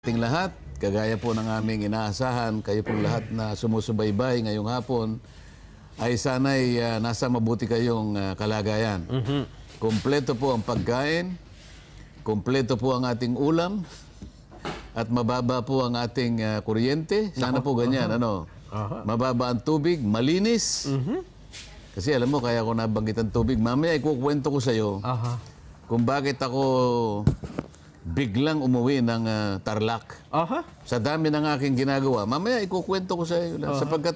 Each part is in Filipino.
Ting lahat, kagaya po ng aming inaasahan, kayo pong lahat na sumusubaybay ngayong hapon, ay sana'y nasa mabuti kayong kalagayan. Kompleto po ang pagkain, kompleto po ang ating ulam, at mababa po ang ating kuryente. Sana po ganyan, ano? Mababa ang tubig, malinis. Kasi alam mo, kaya ako nabanggit ang tubig. Mamaya ikukwento ko sa'yo kung bakit ako biglang umuwi ng Tarlac. Sa dami ng aking ginagawa. Mamaya ikukwento ko sa iyo. Sapagkat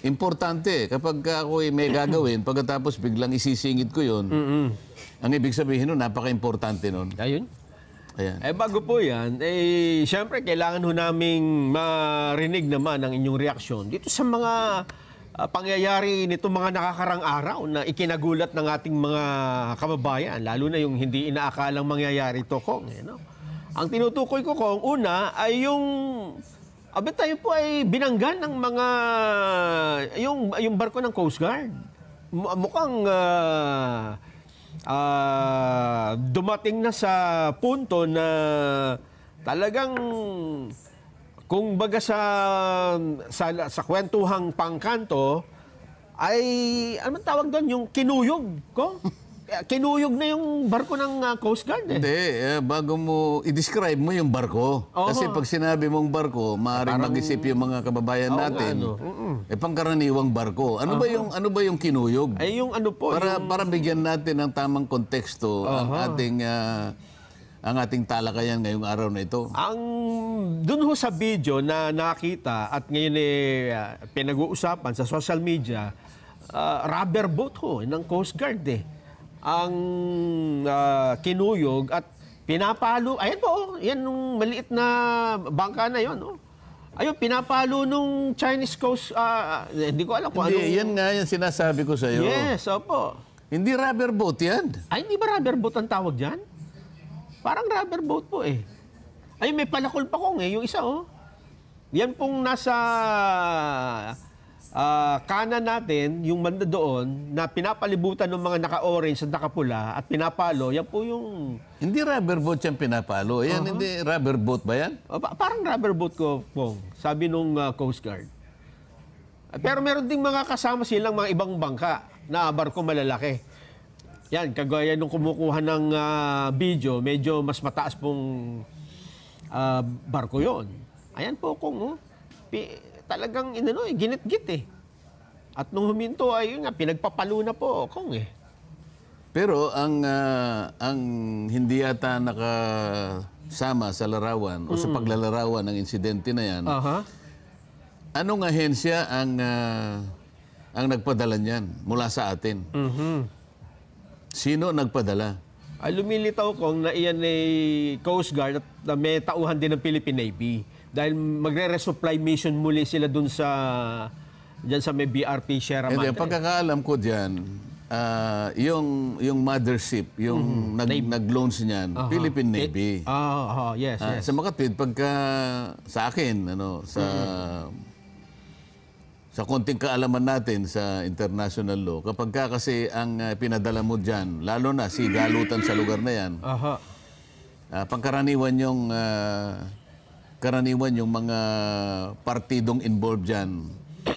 importante, kapag ako may gagawin, pagkatapos biglang isisingit ko yun, ang ibig sabihin nun, napaka-importante nun. Ayun. Ayan. Bago po yan, siyempre kailangan ho naming marinig naman ang inyong reaksyon dito sa mga pangyayari nito mga nakakarang araw na ikinagulat ng ating mga kababayan, lalo na yung hindi inaakalang mangyayari ito, Kong. No? Ang tinutukoy ko, Kong, una ay yung tayo po ay binanggan ng mga yung barko ng Coast Guard. Mukhang dumating na sa punto na talagang kung baga sa kwentuhang pangkanto, ay, ano tawag doon? Yung kinuyog ko? Kinuyog na yung barko ng Coast Guard. Hindi, bago mo, i-describe mo yung barko. Kasi pag sinabi mong barko, maaaring mag-isip yung mga kababayan natin. Pangkaraniwang barko. Ano ba yung kinuyog? Ay, yung ano po. Para bigyan natin ng tamang konteksto ang ating talakayan ngayong araw na ito. Dun ho sa video na nakita at ngayon pinag-uusapan sa social media, rubber boat ho ng Coast Guard ang kinuyog at pinapalo. Ayan po, yan nung maliit na bangka na yon. Ayun, pinapalo nung Chinese Coast, hindi ko alam kung ano. Yan nga yung sinasabi ko sa iyo. Yes, opo. Hindi rubber boat yan. Ay, hindi ba rubber boat ang tawag dyan? Parang rubber boat po Ay, may palakol pa Kong yung isa Yan pong nasa kanan natin, yung banda doon, na pinapalibutan ng mga naka-orange at nakapula at pinapalo, yan po yung... Hindi rubber boat yan pinapalo. Yan, hindi rubber boat ba yan? Parang rubber boat ko, Kong, sabi nung Coast Guard. Pero meron ding mga kasama silang mga ibang bangka na barko malalaki. Yan, kagaya nung kumukuha ng video, medyo mas mataas pong barko yon. Ayan po, Kong, talagang ginit-git At nung huminto, ayun nga, pinagpapalo na po, Kong Pero ang hindi yata nakasama sa larawan o sa paglalarawan ng insidente na yan, anong ahensya ang nagpadala niyan mula sa atin? Sino nagpadala? Lumilitaw, Kong, na iyan ay Coast Guard at may tauhan din ng Philippine Navy. Dahil magre-resupply mission muli sila dun dyan sa may BRP Sierra Madre. Pagkakaalam ko dyan, yung mothership, yung nag-launch niyan, Philippine Navy. Yes. Sa Makatwid, pagka sa akin, sa konting kaalaman natin sa international law, kapag kasi ang pinadala mo dyan, lalo na sigalutan sa lugar na yan, pangkaraniwan yung mga partidong involved dyan,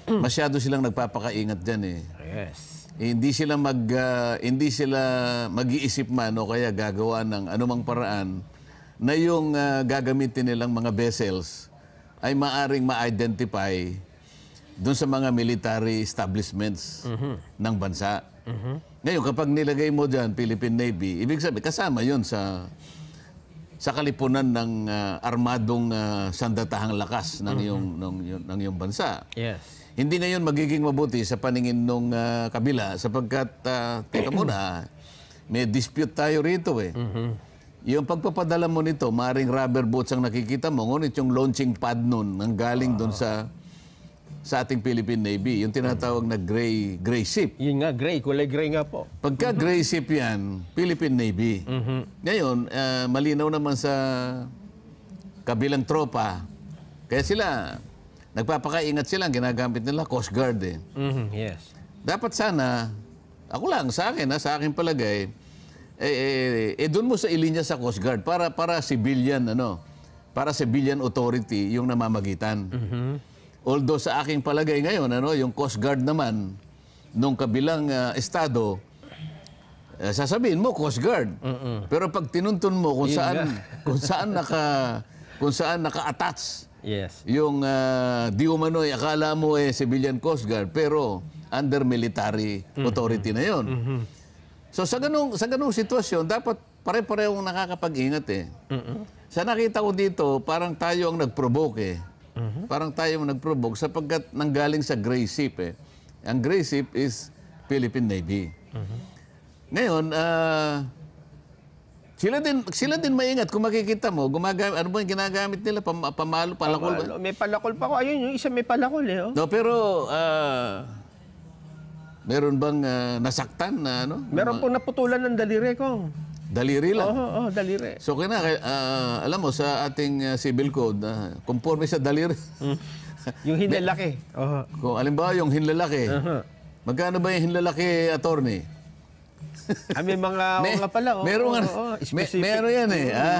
masyado silang nagpapakaingat dyan Yes. Hindi sila mag-iisip man o kaya gagawa ng anumang paraan na yung gagamitin nilang mga vessels ay maaring ma-identify doon sa mga military establishments ng bansa. Ngayon, kapag nilagay mo dyan Philippine Navy, ibig sabihin, kasama yun sa kalipunan ng armadong sandatahang lakas ng iyong bansa. Yes. Hindi ngayon magiging mabuti sa paningin ng kabila sapagkat, teka muna, may dispute tayo rito Yung pagpapadala mo nito, maring rubber boats ang nakikita mo, ngunit yung launching pad nun, ang galing doon sa ating Philippine Navy, yung tinatawag na gray ship. Yun nga, kulay gray nga po. Pagka gray ship yan, Philippine Navy. Ngayon, malinaw naman sa kabilang tropa, kaya sila, nagpapakaingat sila, ang ginagamit nila, Coast Guard Yes. Dapat sana, ako lang, sa akin palagay, doon mo sa ilinya sa Coast Guard, para civilian, para civilian authority yung namamagitan. Although sa aking palagay ngayon, yung Coast Guard naman, nung kabilang estado, sasabihin mo Coast Guard. Pero pag tinuntun mo kung saan naka-attach Yes. yung di umano'y akala mo civilian Coast Guard, pero under military authority na yon. So sa ganung sitwasyon, dapat pare-parehong nakakapag-ingat Sa nakita ko dito, parang tayo ang nag-provoke Parang tayo ang nag-provoke sapagkat nanggaling sa gray ship Ang gray ship is Philippine Navy. Ngayon, sila din maingat. Kung makikita mo, ano ba yung ginagamit nila? Pamalo, palakol ba? May palakol pa ko. Ayun, yung isa may palakol No, pero meron bang nasaktan na ano? Meron pong naputulan ng daliri ko. Daliri lang? Oo, daliri. So, alam mo, sa ating civil code, conforme sa daliri. Yung hinlalaki. Kung alimbawa yung hinlalaki, magkano ba yung hinlalaki, attorney? May mga pala. Meron yan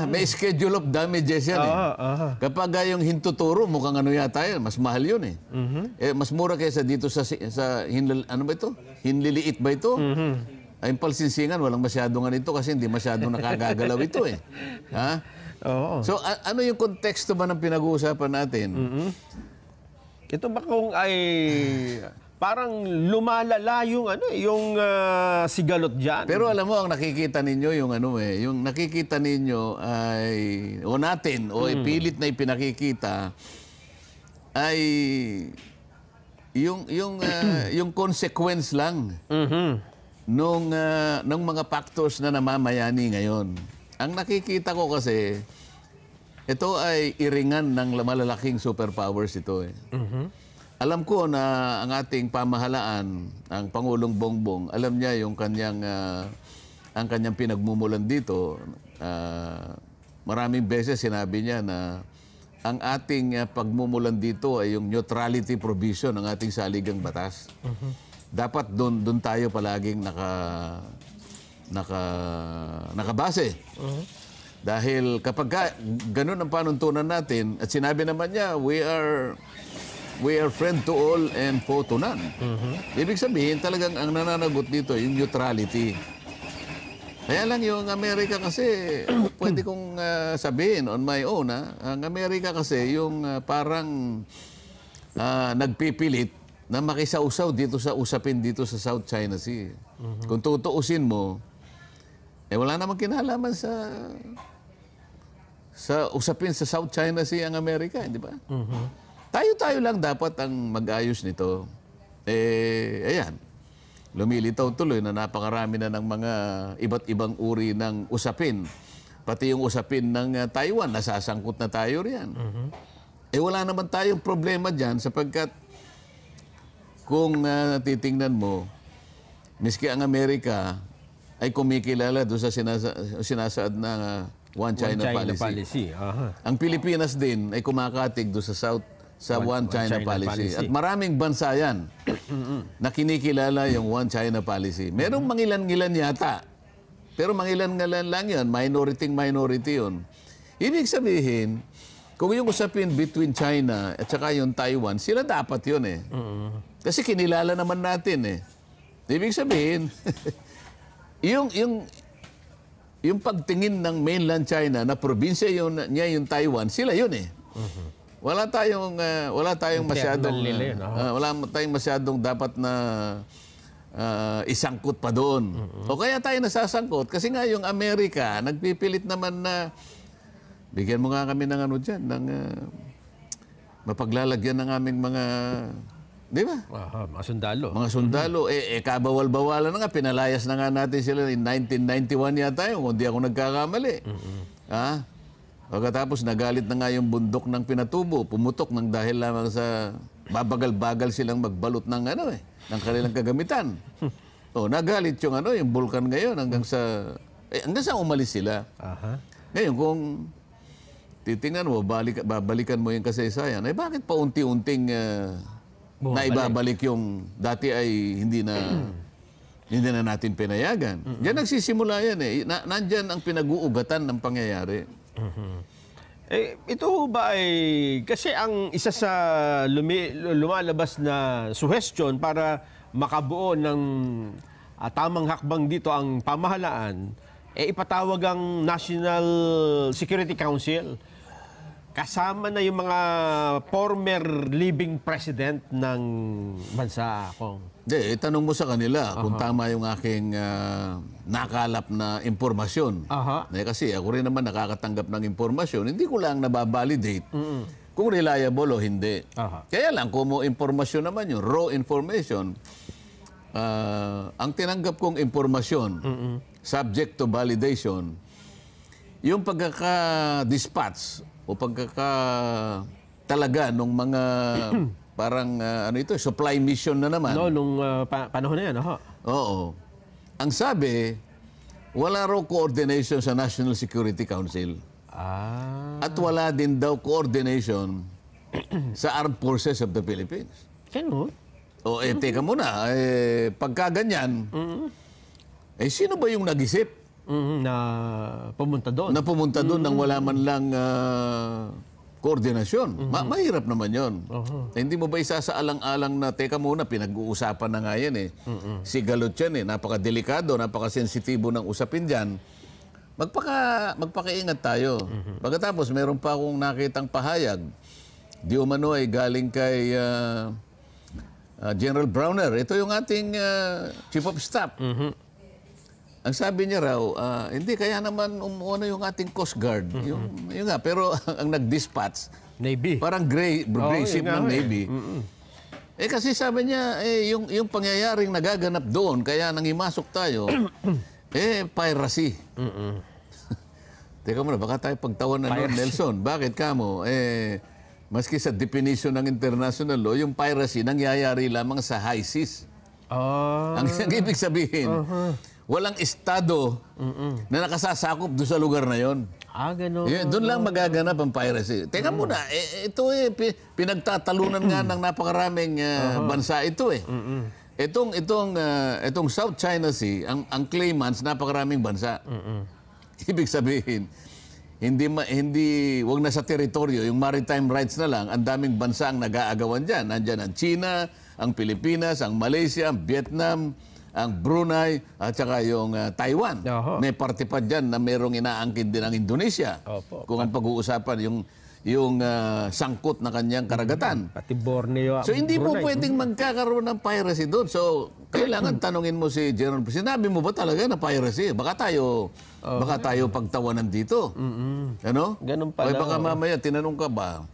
may schedule of damages yan Kapag yung hintuturo, mukhang ano yata yan, mas mahal yun mas mura kaysa dito sa ano ba ito? Hinliliit ba ito? Ay, palsinsingan, walang masyadong ito kasi hindi masyadong nakagagalaw ito Ha? So, ano yung konteksto ba ng pinag-uusapan natin? Ito ba kung ay parang lumalala yung sigalot diyan. Pero alam mo, ang nakikita ninyo yung nakikita ninyo ay pilit na ipinakikita ay yung consequence lang nung mga factors na namamayani ngayon. Ang nakikita ko kasi ito ay iringan ng malalaking superpowers ito Alam ko na ang ating pamahalaan, ang Pangulong Bongbong, alam niya yung ang kanyang pinagmumulan dito. Maraming beses sinabi niya na ang ating pagmumulan dito ay yung neutrality provision ng ating saligang batas. Dapat doon tayo palaging nakabase. Dahil kapag ganun ang panuntunan natin, at sinabi naman niya, we are friend to all and foe to none. Ibig sabihin, talagang ang nananagot dito, yung neutrality. Kaya lang yung Amerika kasi, pwede kong sabihin on my own, ang Amerika kasi, yung parang nagpipilit na makisausaw dito sa usapin dito sa South China Sea. Kung tutuusin mo, wala namang kinalaman sa usapin sa South China Sea ang Amerika, di ba? Tayo lang dapat ang mag-ayos nito. Ayan. Lumilitaw tuloy na napakarami na ng mga iba't ibang uri ng usapin. Pati yung usapin ng Taiwan, nasasangkot na tayo riyan. Wala naman tayong problema dyan sapagkat kung titingnan mo, miski ang Amerika ay kumikilala doon sa sinasaad na One China Policy. Ang Pilipinas din ay kumakatig doon sa One China Policy. At maraming bansa yan na kinikilala yung One China Policy. Merong mangilan-ngilan yata. Pero mangilan-ngilan lang yan. Minority yun. Ibig sabihin, kung yung usapin between China at saka yung Taiwan, sila dapat yun Kasi kinilala naman natin Ibig sabihin, yung pagtingin ng mainland China na probinsya niya yung Taiwan, sila yun Wala tayong masyadong dapat na isangkot pa doon. O kaya tayo nasasangkot kasi nga yung Amerika nagpipilit naman na bigyan mo nga kami ng diyan ng mapaglalagyan ng aming mga di ba? Mga sundalo. Mga sundalo kabawal-bawalan na nga pinalayas na nga natin sila in 1991 yata kung hindi ako nagkakamali. Pagkatapos nagalit na nga yung bundok ng Pinatubo, pumutok ng dahil lamang sa babagal-bagal silang magbalot ng ng kanilang kagamitan. Nagalit yung yung bulkan ngayon hanggang sa umalis sila. Ngayon kung titingnan mo, babalikan mo yung kasaysayan, bakit pa unti-unting naibabalik yung dati ay hindi na natin pinayagan. Diyan nagsisimula yan Nandyan ang pinag-uugatan ng pangyayari. Ito ho ba ay kasi ang isa sa lumalabas na suggestion para makabuo ng tamang hakbang dito ang pamahalaan, ipatawag ang National Security Council. Kasama na yung mga former living president ng bansa, Kong. Hindi, itanong mo sa kanila kung tama yung aking nakalap na impormasyon. Kasi ako rin naman nakakatanggap ng impormasyon. Hindi ko lang nababalidate kung reliable o hindi. Kaya lang, kung mo impormasyon naman yun, raw information, ang tinanggap kong impormasyon, subject to validation, yung pagkaka-dispatch o pagkaka-talaga nung mga parang supply mission na naman. No, nung panahon na yan, Oo. Ang sabi, wala raw coordination sa National Security Council. At wala din daw coordination sa Armed Forces of the Philippines. Ganun? Teka muna, pagka ganyan, sino ba yung nag-isip? Na pumunta doon. Na pumunta doon nang wala man lang koordinasyon. Mahirap naman yon. Hindi mo ba isasaalang-alang na, teka muna, pinag-uusapan na nga yan eh. Sigalot yan eh. Napakadelikado, napakasensitibo ng usapin dyan. Magpakaingat tayo. Pagkatapos, meron pa akong nakitang pahayag. Di umano ay galing kay General Browner. Ito yung ating Chief of Staff. Ang sabi niya raw, hindi, kaya naman umuuna yung ating Coast Guard. Yung nga, pero ang nag-dispatch, Navy. parang gray ship ng Navy. Kasi sabi niya, yung pangyayaring nagaganap doon, kaya nangimasok tayo, piracy. Teka muna, baka tayo pagtawan na noon, Nelson. Bakit kamo? Maski sa definition ng international law, yung piracy nangyayari lamang sa high seas. Ang ibig sabihin, walang estado na nakasasakop doon sa lugar na yon. Gano'n. Doon lang magaganap ang piracy. Teka muna, ito pinagtatalunan nga ng napakaraming bansa ito eh. Itong South China Sea, ang claimants, napakaraming bansa. Ibig sabihin, wag na sa teritoryo, yung maritime rights na lang, ang daming bansa ang nag-aagawan dyan. Nandyan ang China, ang Pilipinas, ang Malaysia, ang Vietnam, ang Brunei, at saka yung Taiwan. May parte pa dyan na merong inaangkin din ang Indonesia. Kung ang pag-uusapan yung sangkot na kanyang karagatan. Pati Borneo. So hindi po pwedeng magkakaroon ng piracy doon. So kailangan tanungin mo si General. Sinabi mo ba talaga na piracy? Baka tayo pagtawanan dito. Ano? Ganun pala. O baka mamaya tinanong ka ba,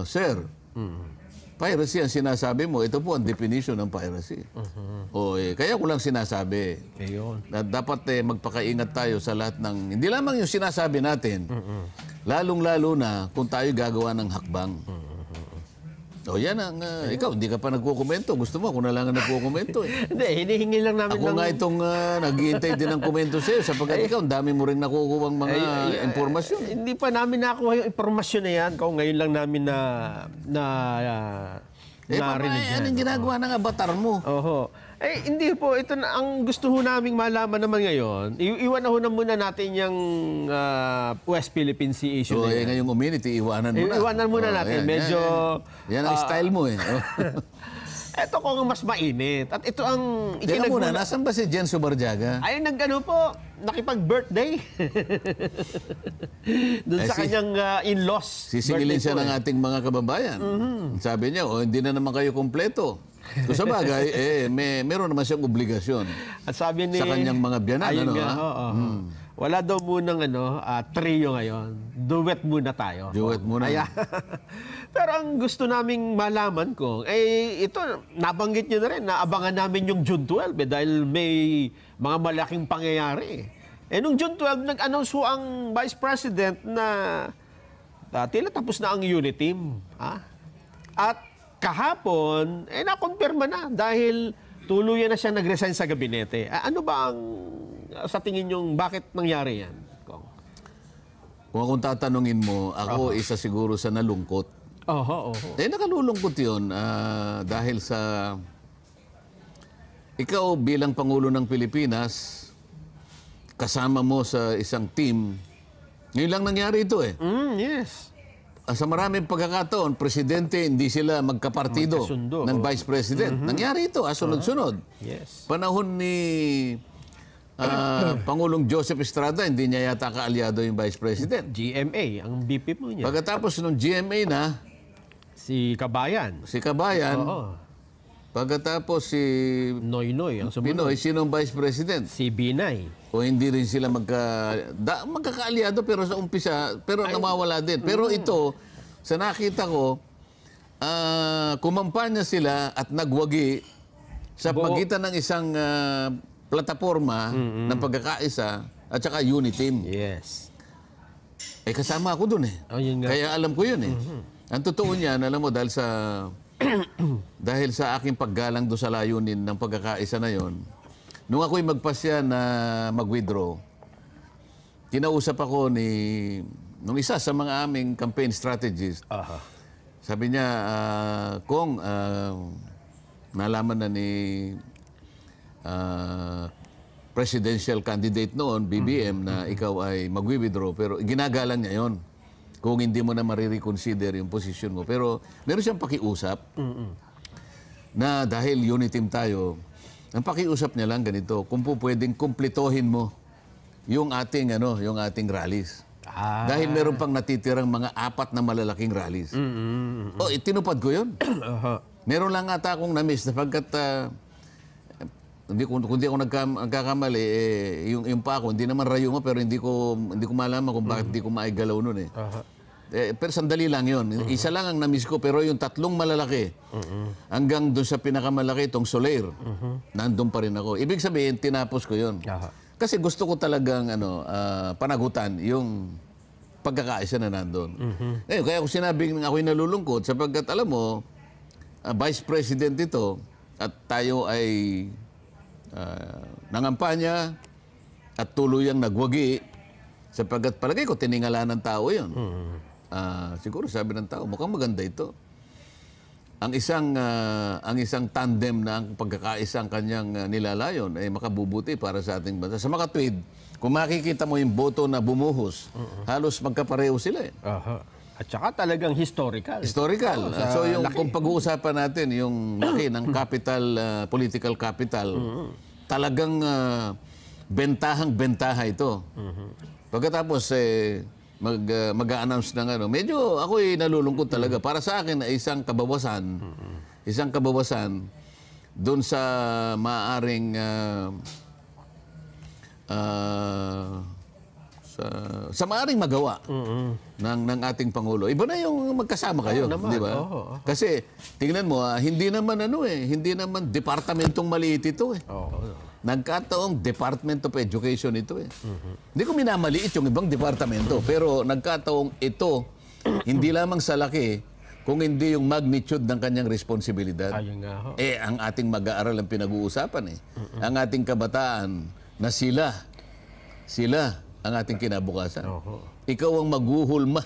Sir, piracy ang sinasabi mo, ito po ang definition ng piracy. Kaya ko lang sinasabi na dapat magpakaingat tayo sa lahat ng, hindi lamang yung sinasabi natin, lalong-lalo na kung tayo gagawa ng hakbang. Yan ang, ikaw, hindi ka pa nagkukomento. Gusto mo, ako na lang ang nagkukomento eh. Hindi, hinihingi lang namin Ako nga itong naghihintay din ng komento sa'yo sapagkat ikaw, ang dami mo rin nakukuha mga impormasyon. Hindi pa namin nakuha yung impormasyon na yan. Ngayon lang namin narinig yan. Anong ginagawa ng avatar mo? Hindi po. Ito na, ang gusto ho naming malaman naman ngayon, iwan na muna natin yung West Philippine Sea issue. Ngayong community, iwanan muna. Iwanan muna natin. Medyo... Yan ang style mo eh. Ito ko ang mas mainit. At ito ang... Teka muna, nasan ba si Jen Subarjaga? Ay, nakipag-birthday. Doon sa kanyang in-laws. Sisingilin siya ng ating mga kababayan. Sabi niya, hindi na naman kayo kumpleto. Kung sa bagay, meron naman siyang obligasyon. At sabi ni... Sa kanyang mga biyanan, wala daw munang trio ngayon. Duet muna tayo. Duet muna. Pero ang gusto naming malaman ko, ito, nabanggit nyo na rin, naabangan namin yung June 12 dahil may mga malaking pangyayari. Nung June 12, nag-announce ho ang Vice President na tila tapos na ang unit team. At kahapon, nakonfirma na dahil tuluyan na siya nag-resign sa gabinete. Ano ba ang, sa tingin yung bakit nangyari yan? Kung akong tatanungin mo, ako isa siguro sa nalungkot. Nakalulungkot yun dahil sa ikaw bilang Pangulo ng Pilipinas, kasama mo sa isang team Ngayon lang nangyari ito eh. Yes. Sa maraming pagkakataon, presidente, hindi sila magkapartido Magkasundo. ng vice president. Nangyari ito, sunod-sunod. Yes. Panahon ni Pangulong Joseph Estrada, hindi niya yata kaalyado yung vice president. GMA, ang BP po niya. Pagkatapos ng GMA na, Si Kabayan. si Kabayan, Oo. pagkatapos si Noynoy ang sumunod. Pinoy, sinong vice president? Si Binay. O hindi rin sila magkakaalyado pero sa umpisa, pero nawawala din. Pero ito, sa nakita ko, kumampanya sila at nagwagi sa pagitan ng isang plataforma ng pagkakaisa at saka Uniteam. Yes. Kasama ako dun eh. Oh, yun nga. Kaya alam ko yun eh. Ang totoo niyan, alam mo, dahil sa aking paggalang doon sa layunin ng pagkakaisa na yon, nung ako'y magpasya na mag-withdraw, kinausap ako nung isa sa mga aming campaign strategist. Aha. Sabi niya, Kong, nalaman na ni presidential candidate noon, BBM, na ikaw ay mag-withdraw, pero ginagalang niya yon kung hindi mo na marireconsider yung position mo. Pero meron siyang pakiusap na dahil Uniteam tayo, ang pakiusap niya lang ganito, kung po pwedeng kumplitohin mo yung ating rallies. Dahil meron pang natitirang mga 4 na malalaking rallies. Itinupad ko yun. Meron lang ata akong na-miss sapagkat kundi ako nagkakamali, yung pa ako, hindi naman rayuma, pero hindi ko malaman kung bakit hindi ko maigalaw nun eh. Pero sandali lang yun. Isa lang ang na-miss ko, pero yung 3 malalaki, hanggang doon sa pinakamalaki, itong Soler, nandun pa rin ako. Ibig sabihin, tinapos ko yun. Kasi gusto ko talagang panagutan yung pagkakaisa na nandun. Kaya ako sinabing ako'y nalulungkot sapagkat alam mo, Vice President ito at tayo ay nangampanya at tuluyang nagwagi sapagkat palagay ko tiningala ng tao yun. Siguro sabi ng tao, mukhang maganda ito. Ang isang tandem na ang pagkakaisang kanyang nilalayon ay makabubuti para sa ating bansa. Sa makatwid, kung makikita mo yung boto na bumuhos, halos magkapareho sila eh. At saka talagang historical. Historical. So kung pag-uusapan natin yung laki ng capital, political capital, talagang bentahang-bentaha ito. Pagkatapos mag-a-announce ng medyo ako'y nalulungkot talaga. Para sa akin ay isang kabawasan doon sa maaaring sa maaaring magawa ng ating Pangulo. Iba na yung magkasama kayo, di ba? Kasi tingnan mo, hindi naman departamentong maliit ito eh. Nagkataong Department of Education ito eh. Hindi ko minamaliit yung ibang departamento, pero nagkataong ito, hindi lamang sa laki, kung hindi yung magnitude ng kanyang responsibilidad. Ang ating mag-aaral ang pinag-uusapan eh. Ang ating kabataan na sila ang ating kinabukasan. Ikaw ang maghuhulma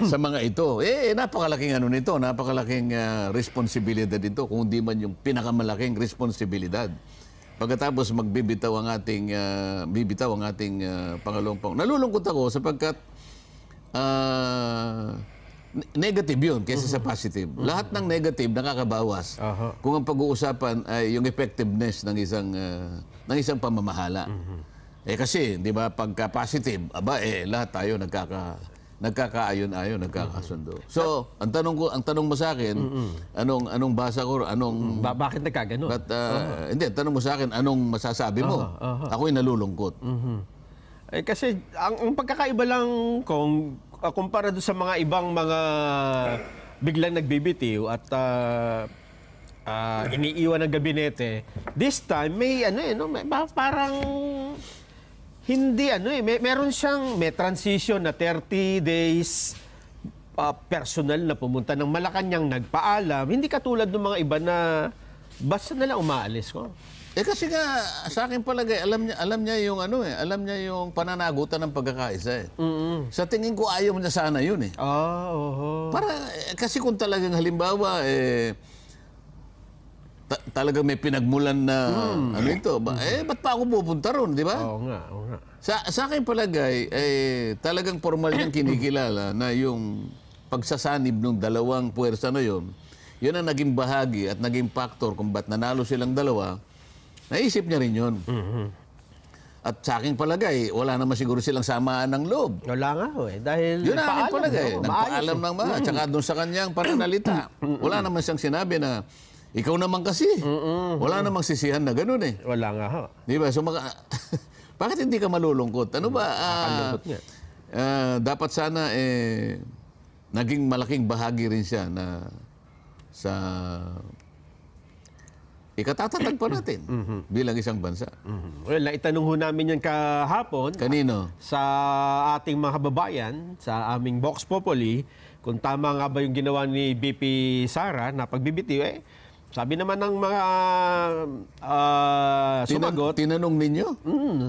sa mga ito. Napakalaking napakalaking responsibilidad ito, kung hindi man yung pinakamalaking responsibilidad. Pagkatapos magbibitaw ang ating pangalawang Pangulo. Nalulungkot ako sapagkat negative yun kaysa sa positive. Lahat ng negative nakakabawas. Kung ang pag-uusapan ay yung effectiveness ng isang pamamahala. Kasi, di ba, pagka positive, lahat tayo nagkakaayon-ayon, nagkakasundo. So, ang tanong mo sa akin, anong basa ko, bakit nagkaganon? Hindi, tanong mo sa akin, anong masasabi mo? Ako'y nalulungkot. Kasi, ang pagkakaiba lang kung kumpara doon sa mga ibang mga biglang nagbibitiw at iniiwan ng gabinete, this time, may parang hindi may transition na 30 days personal na pumunta ng Malacanang, nagpaalam. Hindi katulad ng mga iba na basta na lang umaalis ko. Kasi nga sa akin palagay, alam niya yung pananagutan ng pagkakaisa eh. Sa tingin ko ayaw niya sana yun eh. Para kasi kung talagang halimbawa talagang may pinagmulan na ano ito. Ba't pa ako pupunta ron, di ba? Oo nga, oo nga. Sa akin palagay, talagang formal niyang kinikilala na yung pagsasanib ng dalawang puwersa na yun ang naging bahagi at naging factor kung ba't nanalo silang dalawa, naisip niya rin yun. At sa aking palagay, wala naman siguro silang samaan ng loob. Wala nga dahil Yun ang aking nagpaalam, palagay. no? Nagpaalam ng mga, tsaka doon sa kanyang pananalita. Wala naman siyang sinabi na, ikaw naman kasi. Wala namang sisihan na ganun eh. Wala nga ho. Di ba? So, bakit hindi ka malulungkot? Ano ba? Nakakalungkot nga. Dapat sana naging malaking bahagi rin siya na sa ikatatatag pa natin bilang isang bansa. Well, naitanong ho namin yan kahapon. Kanino? Sa ating mga kababayan, sa aming Vox Populi, kung tama nga ba yung ginawa ni BP Sara na pagbibitiw, sabi naman ng mga sumagot. Tinanong ninyo?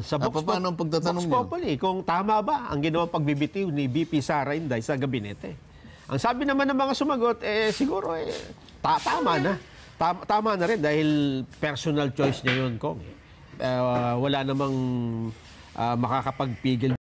Sa Vox paano ang pagtatanong Vox Populi, kung tama ba ang ginawang pagbibitiw ni BP Sara Inday sa gabinete. Ang sabi naman ng mga sumagot, siguro tama na. Tama na rin dahil personal choice niya yun, Kong. Wala namang makakapagpigil